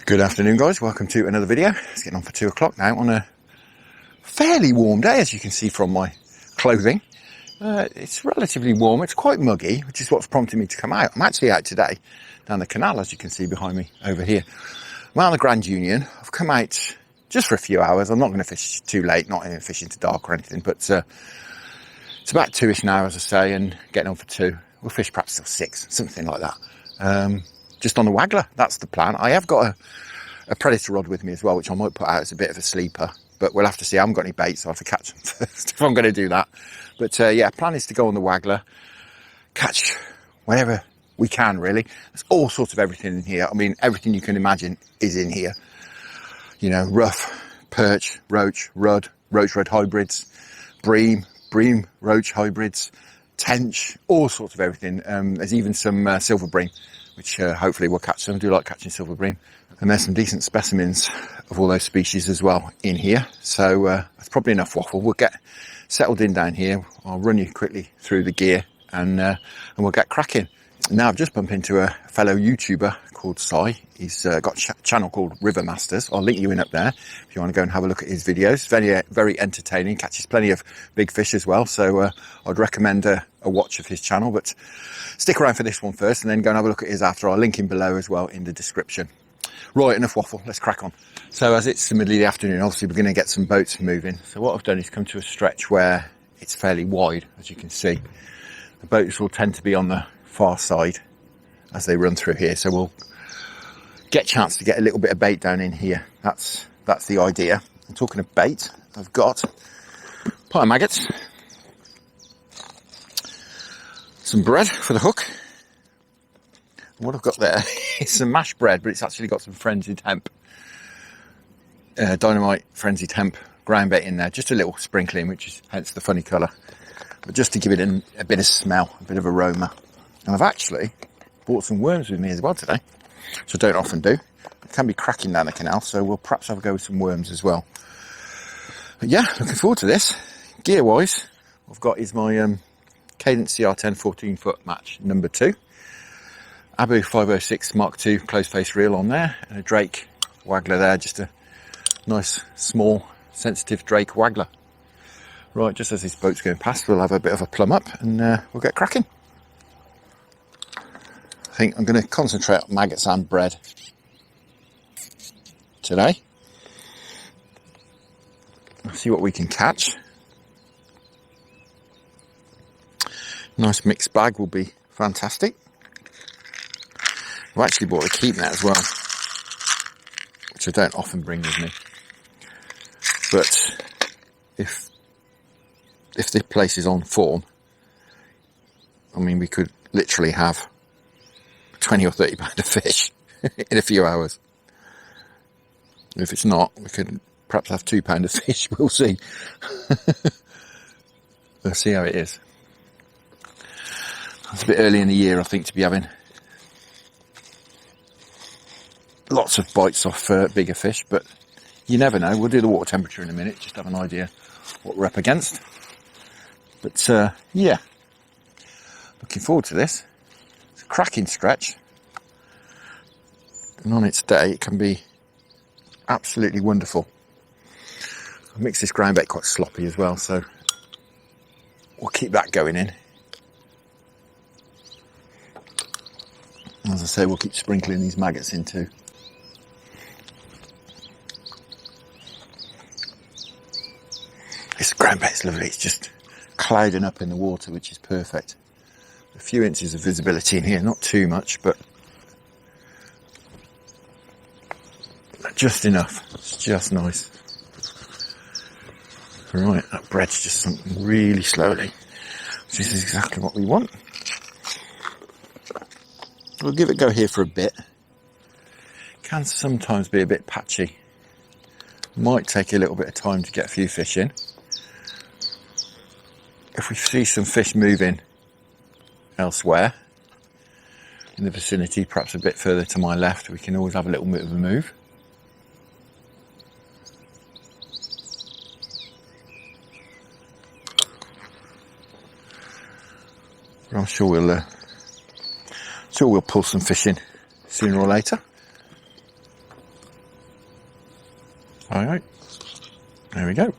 Good afternoon, guys. Welcome to another video. It's getting on for 2 o'clock now on a fairly warm day, as you can see from my clothing. It's relatively warm. It's quite muggy, which is what's prompted me to come out. I'm actually out today down the canal, as you can see behind me over here. I'm out on the Grand Union. I've come out just for a few hours. I'm not going to fish too late, not even fishing to dark or anything, but it's about 2ish now, as I say, and getting on for 2. We'll fish perhaps till 6, something like that. Just on the Waggler, that's the plan. I have got a predator rod with me as well, which I might put out as a bit of a sleeper, but we'll have to see. I haven't got any bait, so I have to catch them first if I'm going to do that. But yeah, plan is to go on the Waggler, catch whatever we can, really. There's all sorts of everything in here. I mean, everything you can imagine is in here. You know, rough, perch, roach, rudd hybrids, bream, roach hybrids, tench, all sorts of everything. There's even some silver bream, which hopefully we'll catch some. I do like catching silver bream. And there's some decent specimens of all those species as well in here. So that's probably enough waffle. We'll get settled in down here. I'll run you quickly through the gear and we'll get cracking. Now I've just bumped into a fellow YouTuber called Si. He's got a channel called River Masters. I'll link you in up there if you want to go and have a look at his videos. Very, very entertaining. Catches plenty of big fish as well. So I'd recommend a watch of his channel. But stick around for this one first and then go and have a look at his after. I'll link him below as well in the description. Right, enough waffle. Let's crack on. So as it's the middle of the afternoon, obviously we're going to get some boats moving. So what I've done is come to a stretch where it's fairly wide, as you can see. The boats will tend to be on the far side as they run through here. So we'll get a chance to get a little bit of bait down in here. That's the idea. I'm talking of bait. I've got a pile of maggots, some bread for the hook. And what I've got there is some mashed bread, but it's actually got some frenzied hemp, dynamite frenzied hemp ground bait in there. Just a little sprinkling, which is hence the funny colour. But just to give it a bit of smell, a bit of aroma. And I've actually brought some worms with me as well today, which I don't often do. It can be cracking down the canal, so we'll perhaps have a go with some worms as well. But yeah, looking forward to this. Gear-wise, I've got is my Cadence CR10 14-foot match number 2. Abu 506 Mark II closed face reel on there, and a Drake Waggler there, just a nice, small, sensitive Drake Waggler. Right, just as this boat's going past, we'll have a bit of a plumb up and we'll get cracking. I think I'm going to concentrate on maggots and bread today. Let's see what we can catch. Nice mixed bag will be fantastic. I've actually bought a keep net as well, which I don't often bring with me. But if this place is on form, I mean, we could literally have 20 or 30 pound of fish in a few hours. If it's not, we could perhaps have 2 pound of fish. We'll see. We'll see how it is. It's a bit early in the year, I think, to be having lots of bites off bigger fish, but you never know. We'll do the water temperature in a minute, just have an idea what we're up against. But yeah, looking forward to this. It's a cracking stretch, and on its day it can be absolutely wonderful. I mix this ground bait quite sloppy as well, so we'll keep that going in. As I say, we'll keep sprinkling these maggots in too. This ground bait's lovely. It's just clouding up in the water, which is perfect. A few inches of visibility in here, not too much, but just enough. It's just nice. Right, that bread's just sunk really slowly. This is exactly what we want. We'll give it a go here for a bit. Can sometimes be a bit patchy. Might take a little bit of time to get a few fish in. If we see some fish moving elsewhere in the vicinity, perhaps a bit further to my left, we can always have a little bit of a move. But I'm sure we'll pull some fish in sooner or later. eye out. There we go.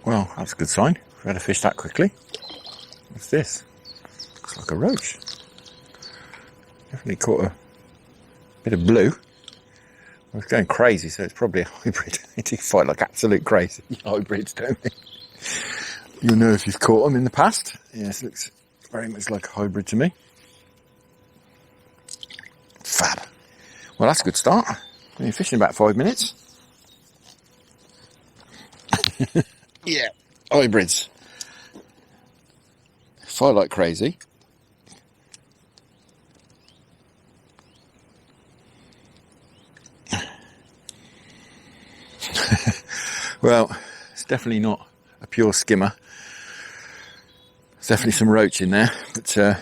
Well, that's a good sign. We've had a fish that quickly. What's this? Looks like a roach. Definitely caught a bit of blue. I was going crazy, so it's probably a hybrid. They do fight like absolute crazy hybrids, don't they? You'll know if you've caught them in the past. Yes, looks very much like a hybrid to me. Fab. Well, that's a good start. We've been fishing about 5 minutes. Yeah, hybrids. Fight like crazy. Well, it's definitely not a pure skimmer. There's definitely some roach in there, but there's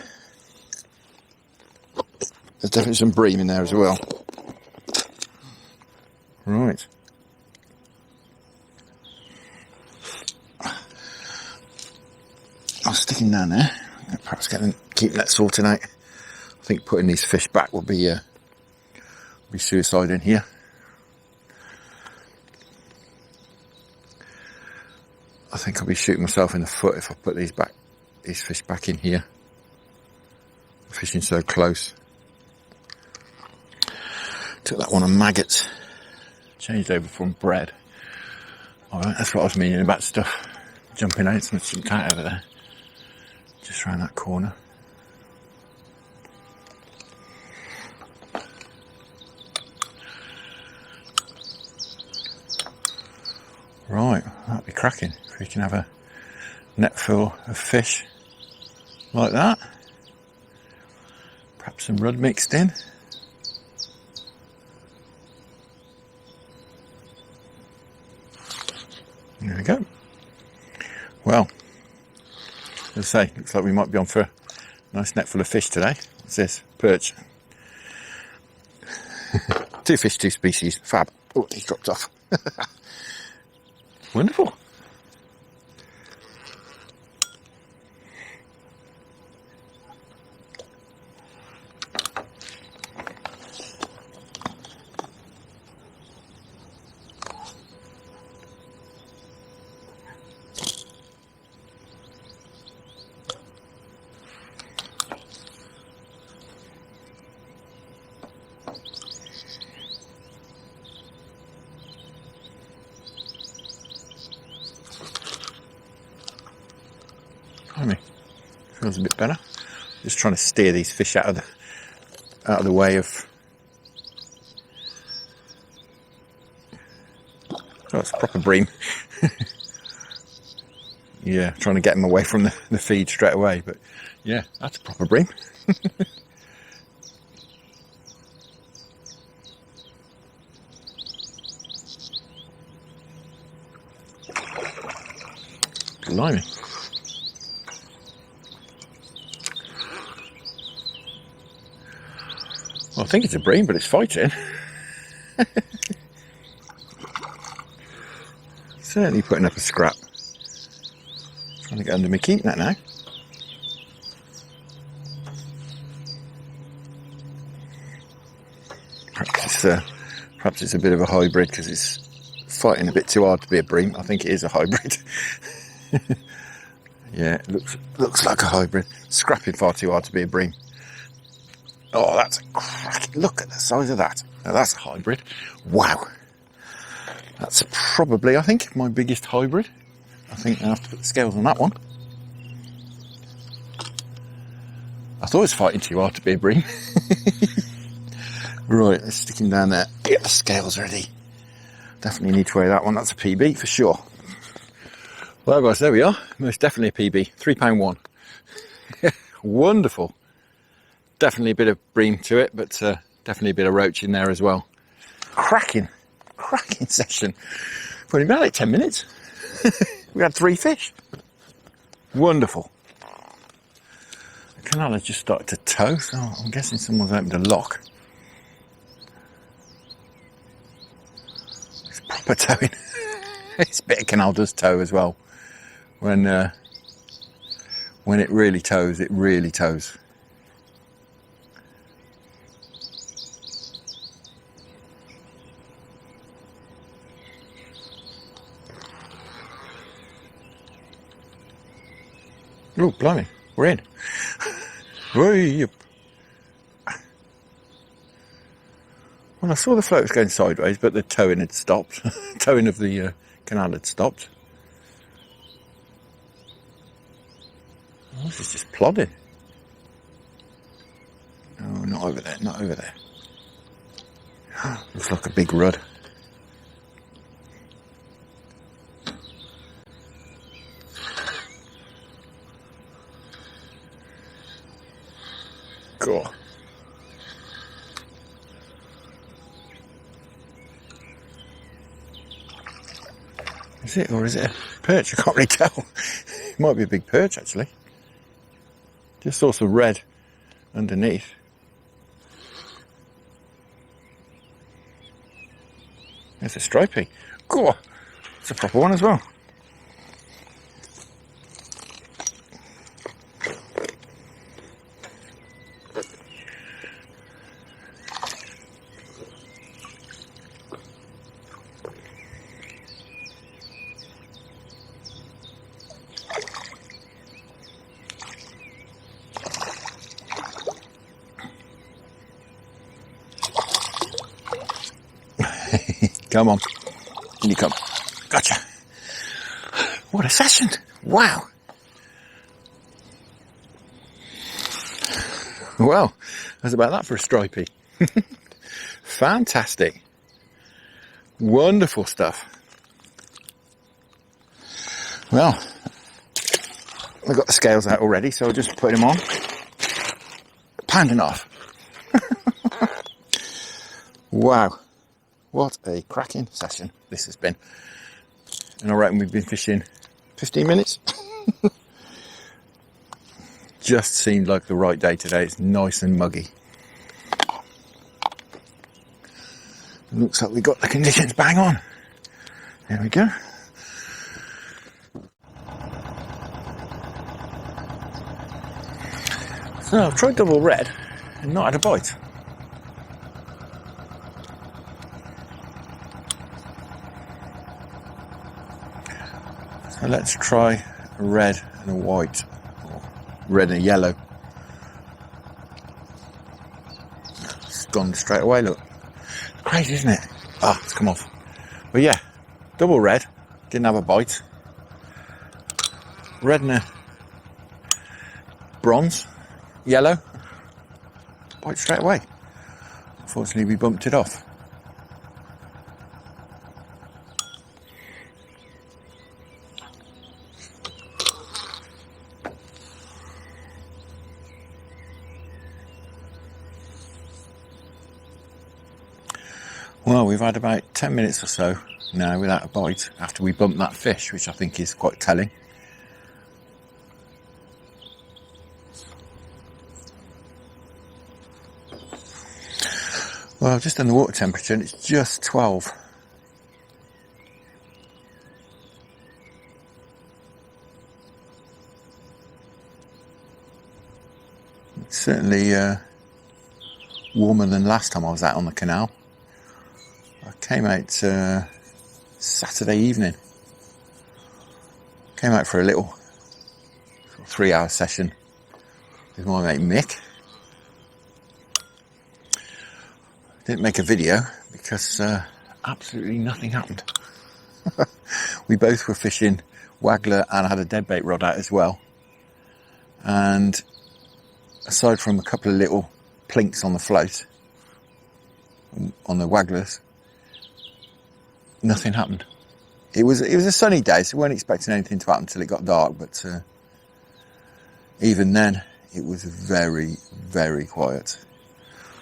definitely some bream in there as well. Right. I'll stick him down there. Perhaps keep that sorted out. I think putting these fish back will be suicide in here. I think I'll be shooting myself in the foot if I put these fish back in here. Fishing so close. Took that one on maggots. Changed over from bread. Alright, that's what I was meaning about stuff. Jumping out, some cat over there. Just round that corner. Right, that'd be cracking. If we can have a net full of fish like that. Perhaps some rudd mixed in. There we go. Well, as I say, looks like we might be on for a nice net full of fish today. What's this? Perch. 2 fish, 2 species. Fab. Oh, he's dropped off. Wonderful. Feels a bit better. Just trying to steer these fish out of the way of. Oh, it's proper bream. Yeah, trying to get them away from the feed straight away. But yeah, that's proper bream. Blimey. Well, I think it's a bream, but it's fighting. Certainly putting up a scrap. Trying to get under my keep net now. Perhaps it's a bit of a hybrid because it's fighting a bit too hard to be a bream. I think it is a hybrid. Yeah, it looks like a hybrid. Scrapping far too hard to be a bream. Oh, that's a crack. Look at the size of that. Now, that's a hybrid. Wow. That's probably, I think, my biggest hybrid. I think I have to put the scales on that one. I thought it was fighting too hard to be a bream. Right, let's stick him down there. Get the scales ready. Definitely need to weigh that one. That's a PB for sure. Well, guys, there we are. Most definitely a PB. £3.1. Wonderful. Definitely a bit of bream to it, but definitely a bit of roach in there as well. Cracking session. Probably about like 10 minutes. We had 3 fish. Wonderful. The canal has just started to tow, so I'm guessing someone's opened a lock. It's proper towing. This bit of canal does tow as well. When it really tows, it really tows. Oh, blimey, we're in. Way up. Well, I saw the float was going sideways, but the towing had stopped. Towing of the canal had stopped. Oh, this is just plodding. Oh, not over there, not over there. Looks like a big rud. Cool. Is it, or is it a perch? I can't really tell. It might be a big perch, actually. Just saw some red underneath. There's a stripey. Cool. It's a proper one as well. Come on. In you come. Gotcha. What a session. Wow. Well, that's about that for a stripey. Fantastic. Wonderful stuff. Well, I've got the scales out already, so I'll just put them on. £1.5. Wow. What a cracking session this has been. And I reckon we've been fishing 15 minutes. Just seemed like the right day today. It's nice and muggy. It looks like we got the conditions bang on. There we go. So I've tried double red and not had a bite. So let's try a red and a white, or red and a yellow. It's gone straight away, look. Crazy, isn't it? Ah, it's come off. But yeah, double red, didn't have a bite. Red and a bronze, yellow, bite straight away. Unfortunately, we bumped it off. Well, we've had about 10 minutes or so now without a bite after we bumped that fish, which I think is quite telling. Well, I've just done the water temperature and it's just 12. It's certainly warmer than last time I was out on the canal. I came out Saturday evening. Came out for a little 3-hour session with my mate Mick. Didn't make a video because absolutely nothing happened. We both were fishing Waggler and had a deadbait rod out as well. And aside from a couple of little plinks on the float, on the Wagglers, nothing happened. It was a sunny day, so we weren't expecting anything to happen until it got dark, but even then it was very, very quiet.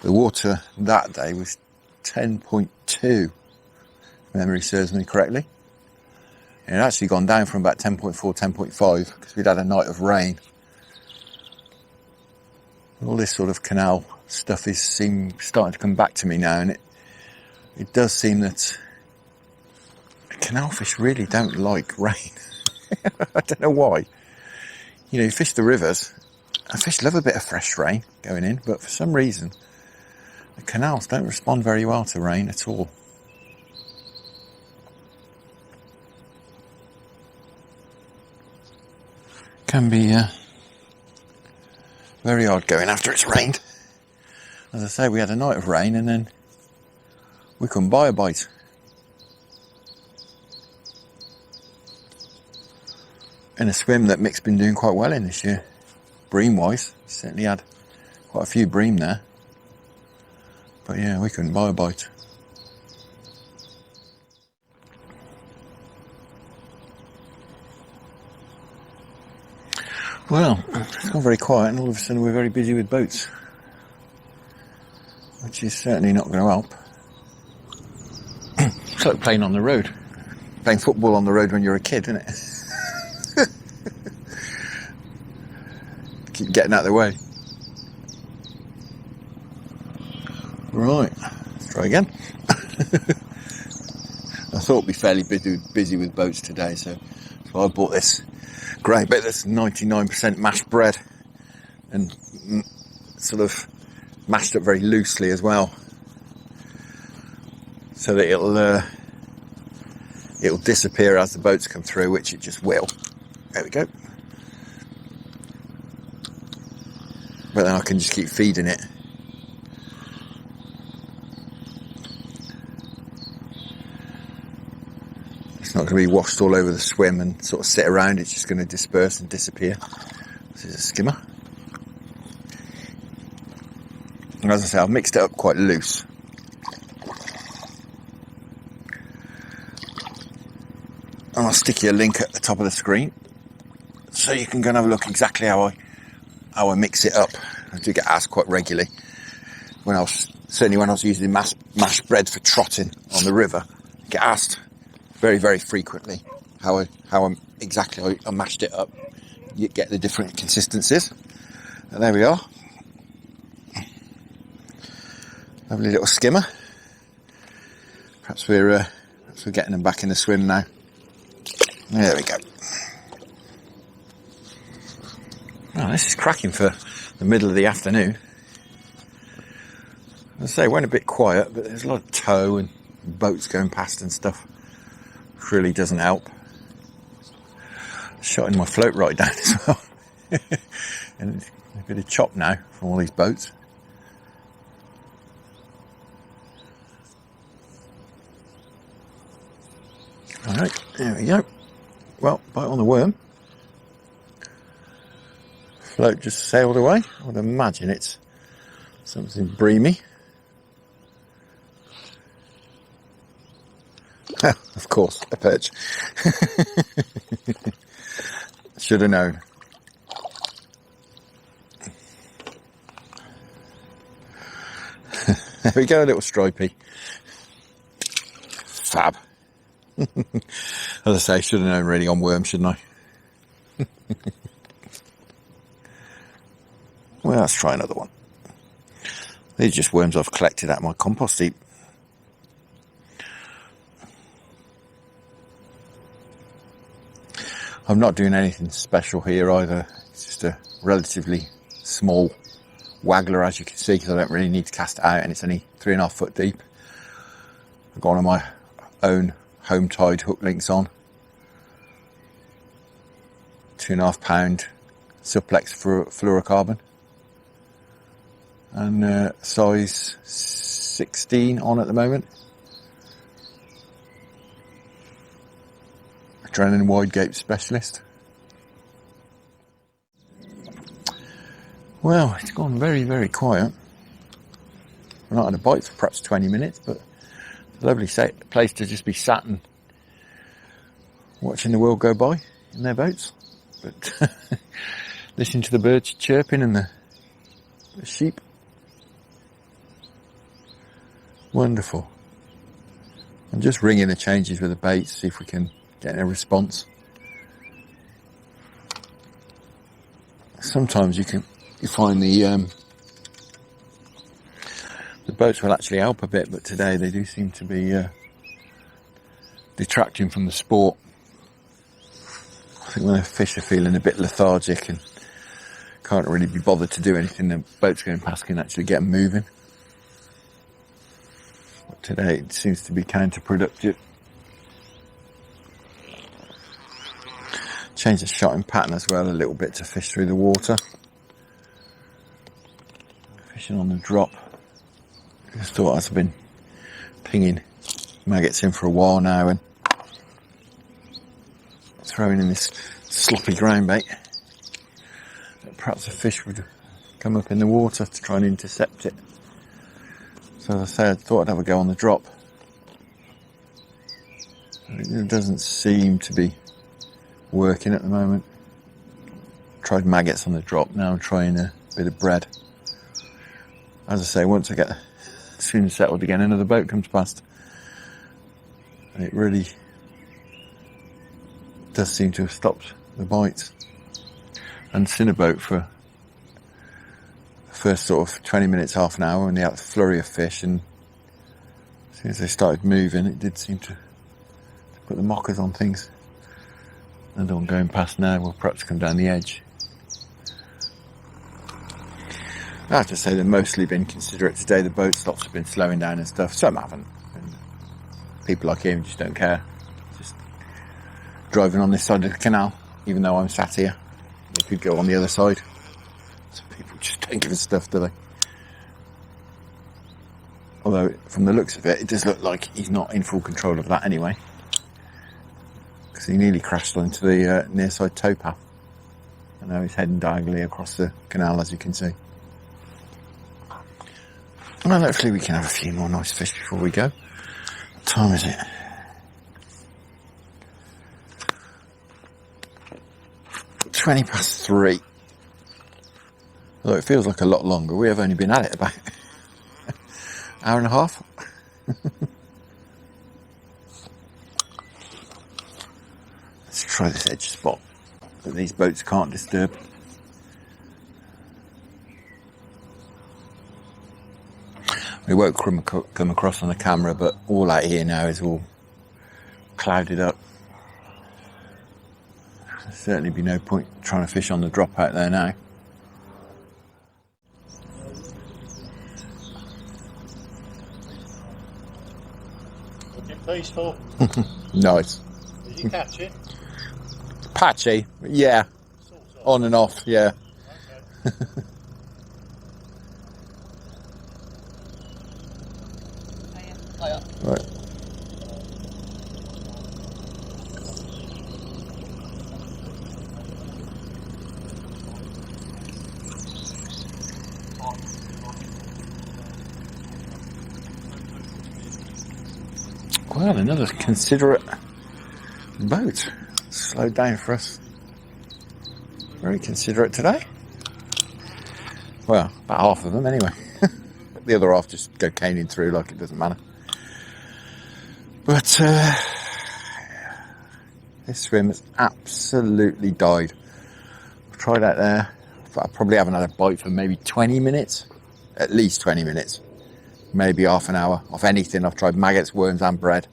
The water that day was 10.2, if memory serves me correctly. It had actually gone down from about 10.4, 10.5, because we'd had a night of rain. All this sort of canal stuff is starting to come back to me now, and it does seem that canal fish really don't like rain. I don't know why. You know, you fish the rivers, and fish love a bit of fresh rain going in, but for some reason, the canals don't respond very well to rain at all. Can be Very hard going after it's rained. As I say, we had a night of rain and then we couldn't buy a bite. And a swim that Mick's been doing quite well in this year, bream wise. Certainly had quite a few bream there. But yeah, we couldn't buy a bite. Well, it's gone very quiet and all of a sudden we're very busy with boats. Which is certainly not going to help. It's like playing on the road. Playing football on the road when you're a kid, isn't it? Keep getting out of the way. Right, let's try again. I thought it'd be fairly busy with boats today, so I bought this great bit that's 99% mashed bread and sort of mashed up very loosely as well, so that it'll disappear as the boats come through, which it just will. There we go. But then I can just keep feeding it. It's not going to be washed all over the swim and sort of sit around. It's just going to disperse and disappear. This is a skimmer. And as I say, I've mixed it up quite loose. And I'll stick you a link at the top of the screen so you can go and have a look exactly how I mix it up. I do get asked quite regularly when I was using mashed bread for trotting on the river. I get asked very, very frequently how I exactly mashed it up. You get the different consistencies. And there we are. Lovely little skimmer. Perhaps we're getting them back in the swim now. There we go. Oh, this is cracking for the middle of the afternoon. As I say, it went a bit quiet, but there's a lot of tow and boats going past and stuff. Really doesn't help. Shotting my float right down as well. And a bit of chop now from all these boats. Alright, there we go. Well, bite on the worm. Float just sailed away. I would imagine it's something breamy. Of course, a perch. Should have known. There we go, a little stripey. Fab. As I say, should have known really on worm, shouldn't I? Well, let's try another one. These are just worms I've collected out of my compost heap. I'm not doing anything special here either. It's just a relatively small waggler, as you can see, because I don't really need to cast it out, and it's only 3.5 foot deep. I've got one of my own home tied hook links on. 2.5 pound suplex fluorocarbon. And size 16 on at the moment. Adrenaline wide gape specialist. Well, it's gone very, very quiet. I've not had a bite for perhaps 20 minutes, but it's a lovely place to just be sat and watching the world go by in their boats. But listening to the birds chirping and the sheep. Wonderful. I'm just ringing the changes with the bait, see if we can get a response. Sometimes you find the boats will actually help a bit, but today they do seem to be detracting from the sport. I think when the fish are feeling a bit lethargic and can't really be bothered to do anything, the boats going past can actually get them moving. But today it seems to be counterproductive. Change the shotting pattern as well a little bit to fish through the water. fishing on the drop. Just thought, as I've been pinging maggots in for a while now and throwing in this sloppy ground bait, that perhaps a fish would come up in the water to try and intercept it. So as I say, I thought I'd have a go on the drop. It doesn't seem to be working at the moment. Tried maggots on the drop, now I'm trying a bit of bread. As I say, once I get soon settled again, another boat comes past. And it really does seem to have stopped the bites. And seen a boat for the first sort of 20 minutes, half an hour, and they had a flurry of fish, and as soon as they started moving, it did seem to put the mockers on things. Another one going past now will perhaps come down the edge. I have to say they've mostly been considerate today. The boat stops have been slowing down and stuff. Some haven't. And people like him just don't care. Just driving on this side of the canal, even though I'm sat here. They could go on the other side. Some people just don't give a stuff, do they? Although, from the looks of it, it does look like he's not in full control of that anyway. Because he nearly crashed onto the near side towpath. And now he's heading diagonally across the canal, as you can see. Well, hopefully we can have a few more nice fish before we go. What time is it? Twenty past 3. Although it feels like a lot longer. We have only been at it about an hour and a half. Let's try this edge spot that these boats can't disturb. We won't come across on the camera, but all out here now is all clouded up. There'll certainly be no point trying to fish on the drop out there now. Looking peaceful. Nice. Did you catch it? Patchy, yeah. Sort of. On and off, yeah. Okay. Right. Well, another considerate boat. Slowed down for us. Very considerate today. Well, about half of them anyway. The other half just go caning through like it doesn't matter. But this swim has absolutely died. I've tried out there. I probably haven't had a bite for maybe 20 minutes. At least 20 minutes. Maybe half an hour. Off anything. I've tried maggots, worms and bread.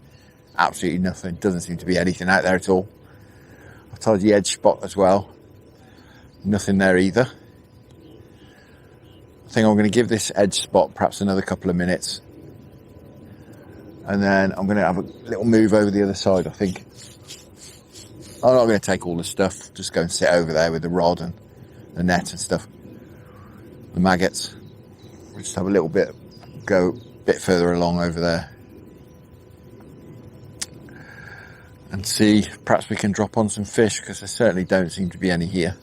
Absolutely nothing. Doesn't seem to be anything out there at all. I've tried the edge spot as well. Nothing there either. I think I'm going to give this edge spot perhaps another couple of minutes. And then I'm going to have a little move over the other side, I think. I'm not going to take all the stuff. Just go and sit over there with the rod and the net and stuff. The maggots. We'll just have a little bit, go a bit further along over there. And see, perhaps we can drop on some fish, because there certainly don't seem to be any here.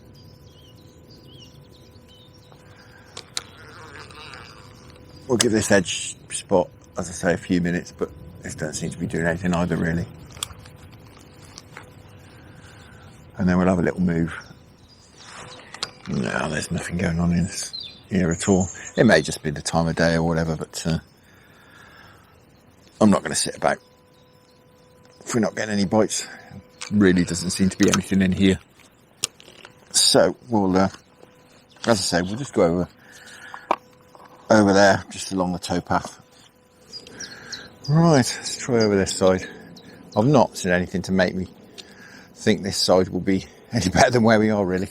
We'll give this edge spot, as I say, a few minutes, but this doesn't seem to be doing anything either, really. And then we'll have a little move. No, there's nothing going on in this here at all. It may just be the time of day or whatever, but I'm not going to sit about. If we're not getting any bites, really doesn't seem to be anything in here. So we'll, as I say, we'll just go over there, just along the towpath. Right, let's try over this side. I've not seen anything to make me think this side will be any better than where we are, really.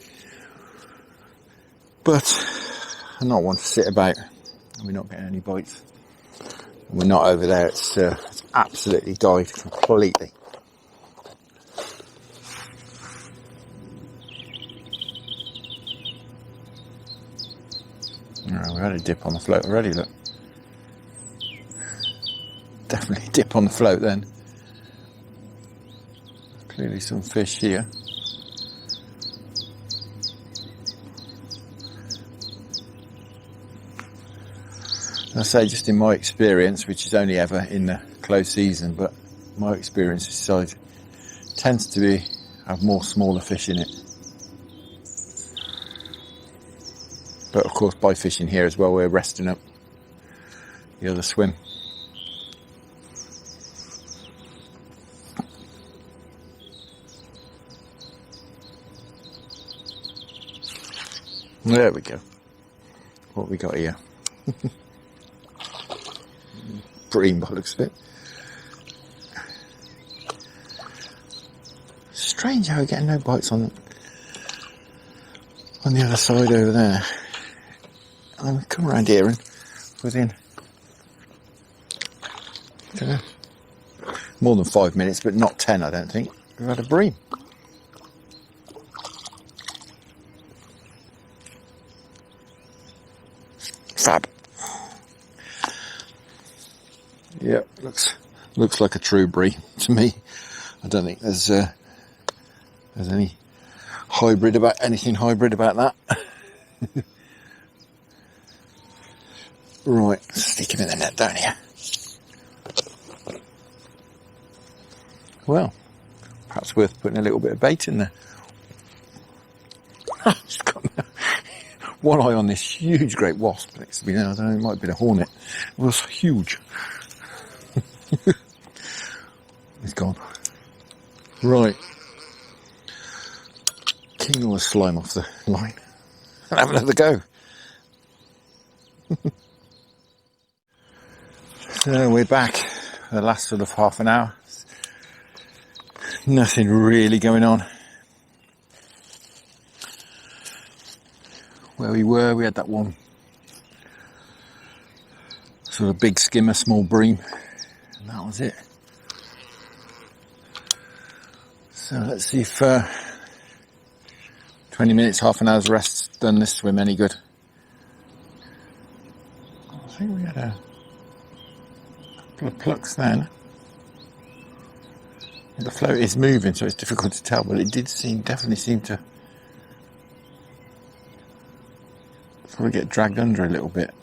But I'm not one to sit about, and we're not getting any bites. And we're not over there. It's absolutely died completely. Oh, we had a dip on the float already, look. Definitely dip on the float then. Clearly some fish here. I say, just in my experience, which is only ever in the close season, but my experience this side tends to have more smaller fish in it. But of course, by fishing here as well, we're resting up the other swim. There we go. What we got here? Bream by the looks of it. Strange how we're getting no bites on the other side over there. And we come around here and within, I don't know, more than 5 minutes, but not 10, I don't think, we've had a bream. Fab. Yeah, looks like a true brie to me. I don't think there's any anything hybrid about that. Right, stick him in the net down here. Well, perhaps worth putting a little bit of bait in there. Just got one eye on this huge great wasp next to me now. I don't know, it might have been a hornet. It was huge. He's gone. Right. King all the slime off the line. And have another go. So we're back for the last sort of half an hour. Nothing really going on. Where we were, we had that one sort of big skimmer, small bream, and that was it. So let's see if 20 minutes, half an hour's rest's done this swim any good. I think we had a couple of plucks then. The float is moving, so it's difficult to tell, but it did definitely seem to sort of get dragged under a little bit.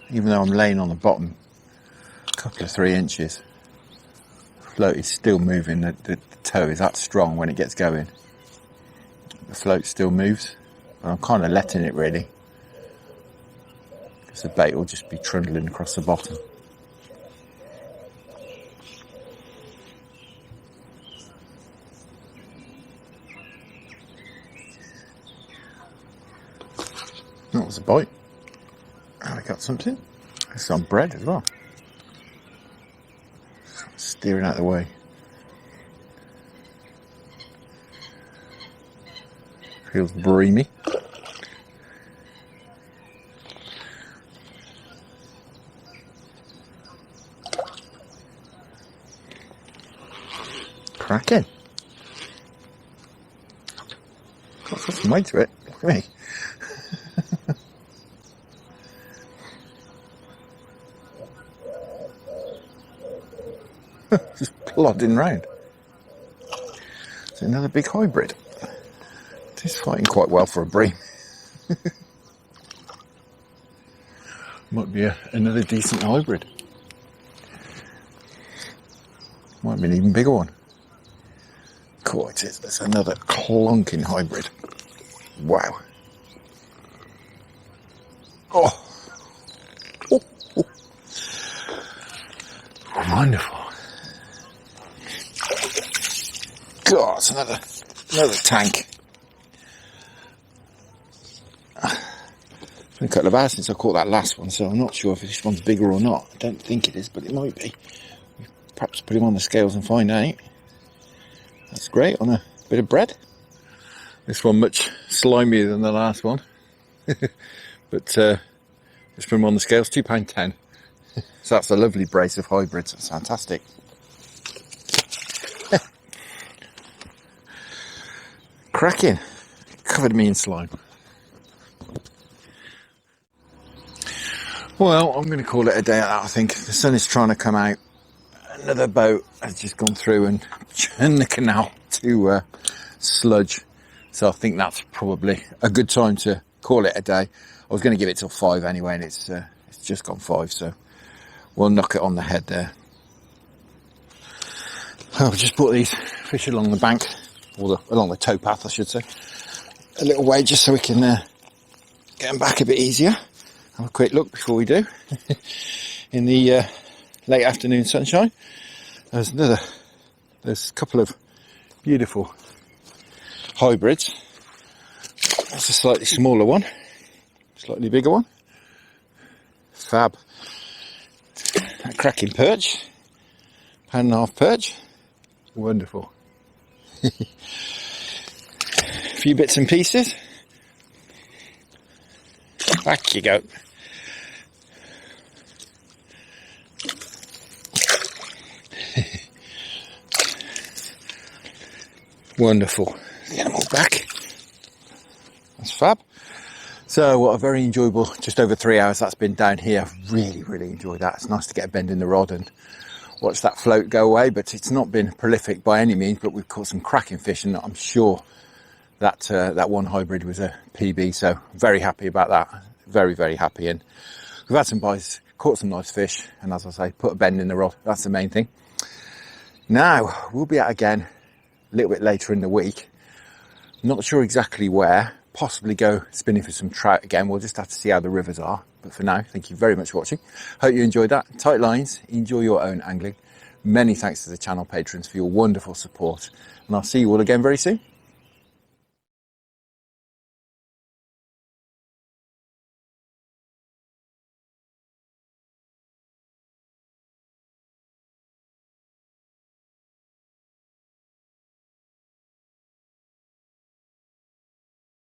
Even though I'm laying on the bottom a couple of 3 inches, the float is still moving. The toe is that strong when it gets going. The float still moves, but I'm kind of letting it really, because the bait will just be trundling across the bottom. That was a bite. And I got something. There's some bread as well. Steering out of the way. Feels breamy. Cracking. Got some weight to it. Look at me. Just plodding round. It's another big hybrid. It is fighting quite well for a bream. Might be another decent hybrid. Might be an even bigger one. Cool, it is. That's another clunking hybrid. Wow. Oh. Oh, oh. Wonderful. God, it's another tank. It's been a couple of hours since I caught that last one, so I'm not sure if this one's bigger or not. I don't think it is, but it might be. Perhaps put him on the scales and find out. That's great on a bit of bread. This one much slimier than the last one. But Just put them on the scales, £2.10. So that's a lovely brace of hybrids. That's fantastic. Cracking. Covered me in slime. Well, I'm going to call it a day at that, I think. The sun is trying to come out. Another boat has just gone through and turned the canal to sludge. So I think that's probably a good time to call it a day. I was going to give it till 5 anyway, and it's just gone 5, so we'll knock it on the head there. Oh, I've just brought these fish along the bank, or along the towpath, I should say. A little way just so we can get them back a bit easier. Have a quick look before we do. In the late afternoon sunshine, there's a couple of beautiful hybrids. That's a slightly smaller one, slightly bigger one. Fab. A cracking perch, £1.5 perch. Wonderful. A few bits and pieces. Back you go. Wonderful. Get them all back. That's fab. So what a very enjoyable, just over 3 hours that's been down here. I've really enjoyed that. It's nice to get a bend in the rod and watch that float go away, but it's not been prolific by any means, but we've caught some cracking fish, and I'm sure that that one hybrid was a PB, so very happy about that. Very happy. And we've had some bites, caught some nice fish, and as I say, put a bend in the rod. That's the main thing. Now we'll be out again a little bit later in the week. Not sure exactly where. Possibly go spinning for some trout again. We'll just have to see how the rivers are. But for now, thank you very much for watching. Hope you enjoyed that. Tight lines, enjoy your own angling. Many thanks to the channel patrons for your wonderful support, and I'll see you all again very soon.